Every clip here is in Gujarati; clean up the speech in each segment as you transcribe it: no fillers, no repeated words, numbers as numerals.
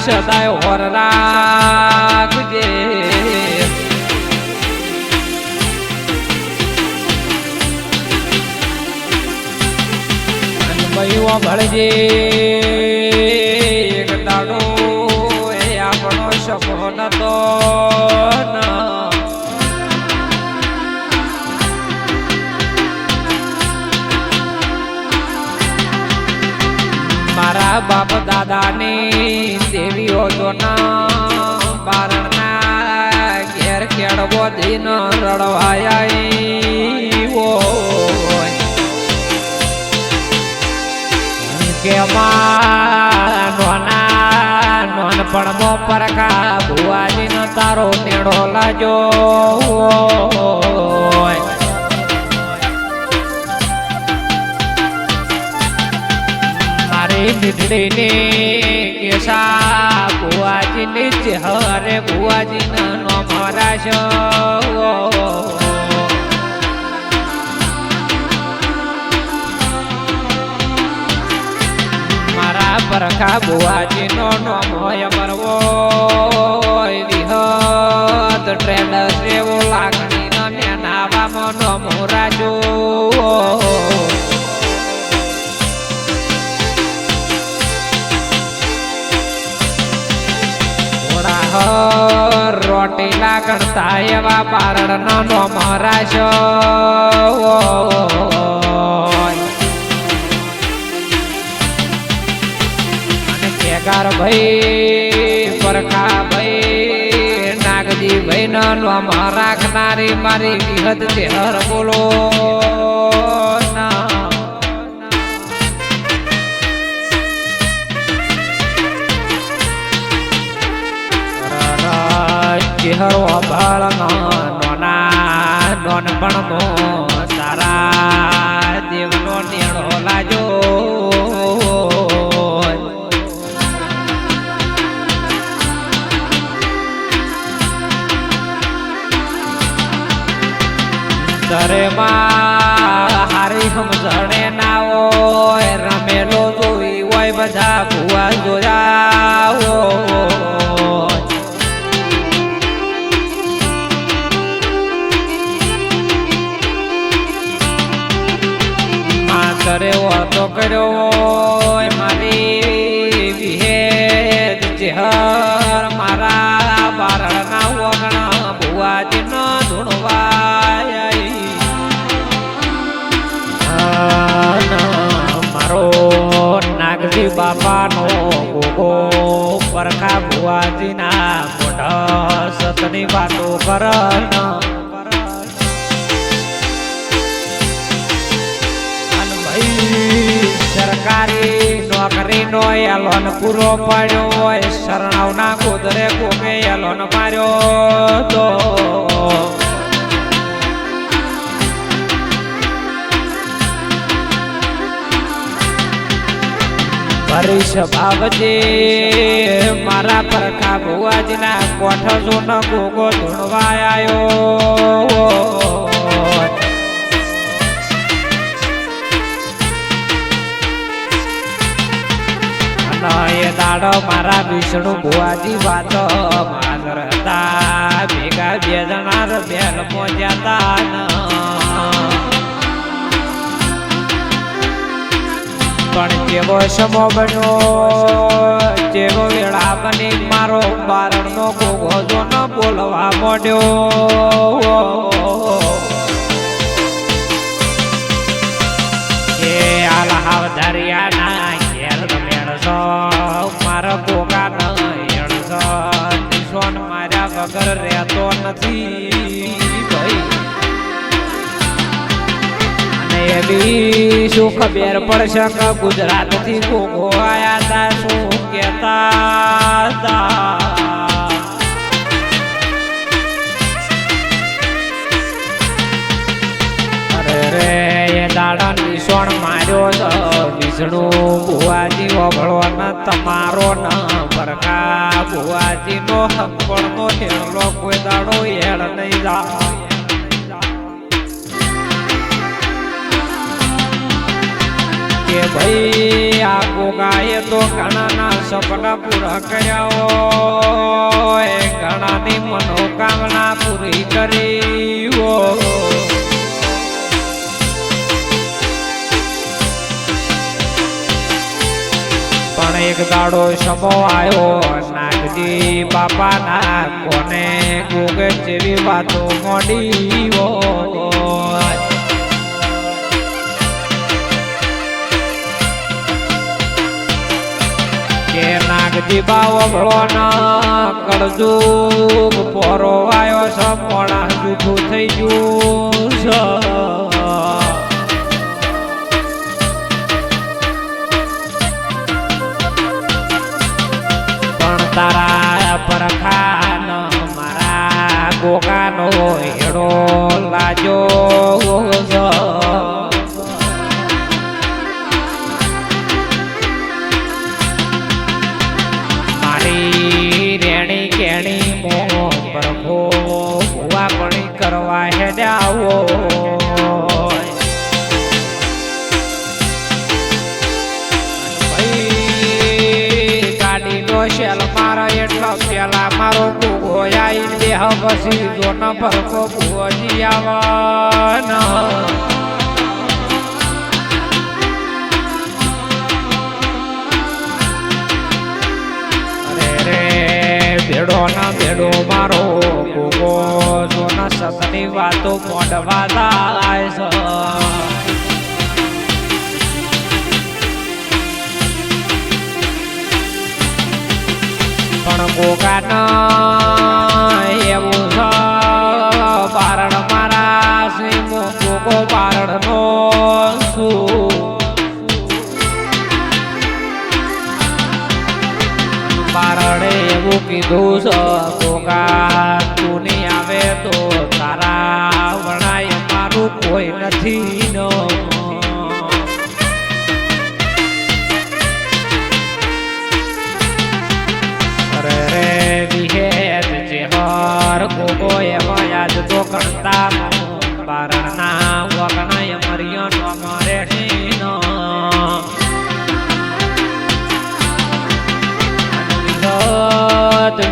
સદાય હોર રાખજે મયુઓ ભળજે એક દાડો એ આપણો સપો નતો મારા બાપ દાદાની દેવીઓ તો ના બારણના ઘેર કેળવો દિન રડવાયા કે નોના નોનપણમાં પરખા ભુવાજીનો તારો નેડો લાજો મારી મીઠડીને કેસા ભુવાજીની ચહેરે ભુવાજીના નો મહારાજ પરખા બુવાજીનો નામ હોય મરવો વિહત ટ્રેન્ડ સેવો લાગણીનો નેનાવામાં નમો રાજો રોટી લાગણતા એવા બારણનો નમો રાજો કેગાર ભાઈ પરખા ભાઈ નાગજી ભાઈ નો રાખનારી મારી વિહદ ચહેર બોલો ચહેરો ભાળ નોના નોનપણનો તારા દેવનો નેડો લાજો તરે માં હારી સમજણે ના હોય રમેલો જોઈ હોય બધા ભુવા જોયા તરે વાતો કર્યો મારી વિહેદ ચહેર મારા બારણના વગણા ભુવાજીનો ધૂણવાય મારો નાગજી બાપાનો ગોગો પરખા ભુવાજીના મોઢા સતની વાતો કર સરકારી નોકરીનો એલોન પૂરો પડ્યો હોય શરણાવના ગોદરે કોકે એલોન માર્યો તો પરેશ બાબજે મારા પરખા ભુવાજીના કોઠ જોનો ગોગો ધૂણવા આવ્યો એ દાડો મારા વિષ્ણુ ભુવાજી વાત માદર હતા ભેગા બે જણા બેલ મોજ્યા પણ જેવો સમો બન્યો જેવો વેળા બની મારો બારણનો ગોગો જો ન બોલવા માંડ્યો એ આલા દરિયાના ઘેર મેળસો મારા ગોગા નણસો નિશોન માર્યા વગર રહેતો નથી ભાઈ અને એવી શું ખબર પડશે કે ગુજરાત થી ગોગો આયા તા શું કેતા હતા દાડા નિશોણ માર્યો વિષ્ણુ ભુવાજી ઓભળો ન તમારો ન પરખા ભુવાજી નો હંપણ નો હેળલો કોઈ દાડો હેળ નહીં જા કે ભાઈ આ ગોગાએ તો ઘણાના સપના પૂરા કર્યા હોય, ઘણાની મનોકામના પૂરી કરી હોય. પણ એક દાડો સમો આવ્યો નાગજી બાપાના, કોને ગોગે જેવી વાતો મોડી હોય. કે નાગજી બાવો ભળો ના કળજુગ પોરો આવ્યો છે, મોણા જૂઠું થઈ ગયું છે. તારા પરખાન મારા ગોગાનો હેડો લાજો મારી રેણી કેણી મો પ્રભો ભુવા પણી કરવા હેડાવો. શેલ મારા એટલા પેલા મારો ભૂગો આઈ દેહ પછી જોન ભરકો ભૂજી આવવાના. અરે રે ભેડો ના ભેડો મારો ભૂગો જોન સતની વાતો મોઢવા જાય છે. પણ ગોગાના એવું છે બારણ મારા શ્રી ગોગો બારણનો શું. બારણે એવું કીધું છે ગોગા તું નહીં આવે તો તારા વણાય મારું કોઈ નથી નો. ગોગો એમાં યાદ તો કરતા બારણના વગણાય મરિયનો અમારે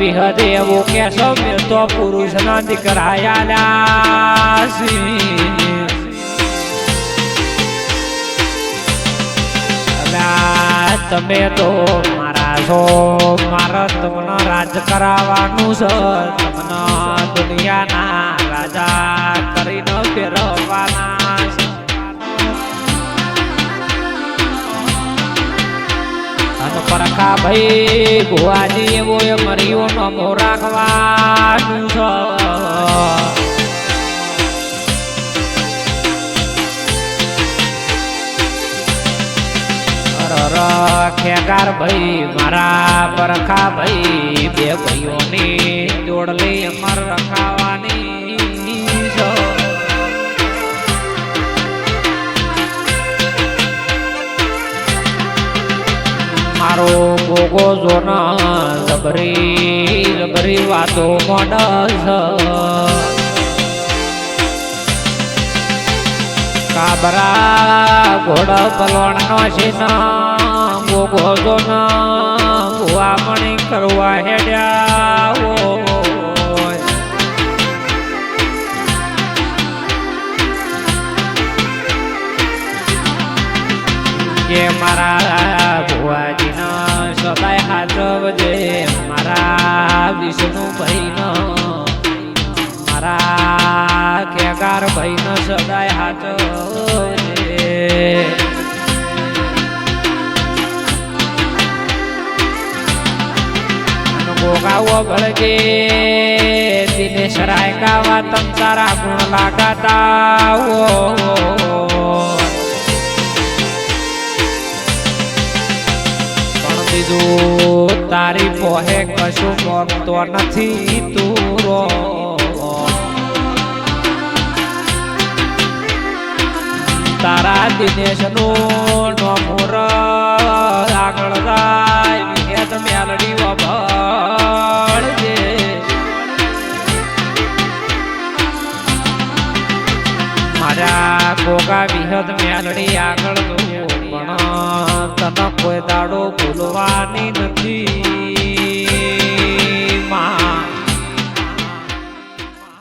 વિહદ એવું કે સૌમ્ય તો પુરુષના દીકરાયા તમે તો મારા છો, મારા તમને રાજ કરાવવાનું છે, તમને દુનિયાના રાજા કરીને ફેરવવાના છે. અને પરખા ભાઈ ભુવાજી એવો એ મરિયો નમો રાખવાનું છે. ખેગાર ભાઈ મારા પરખા ભાઈ બે ભાઈઓની જોડલી અમર રખાવાની છે. મારો ગોગો જોના જબરી જબરી વાતો મોડસ કાબરા ઘોડા પલવણ નો સીના ગોગો જોના ભુવામણી કરવા હેડ્યા. કે મારા ભુવાજીના સદાય હાજવજે, મારા વિષ્ણુભાઈનો મારા ખેગાર ભાઈનો સદાય હાજવજે. ગોગાઓ ભળજે દિનેશ રાય ગાવા તમ તારા ગુણ લાગાતા. તારી પોહે કશું મોગતો નથી તું રો. તારા દિનેશ નું નોમુર આગળ જાય વિહેત મેલડી વભળજે. મારા ગોગા વિહત મેલડી આગળ પણ કોઈ દાડો ભૂલવાની નથી.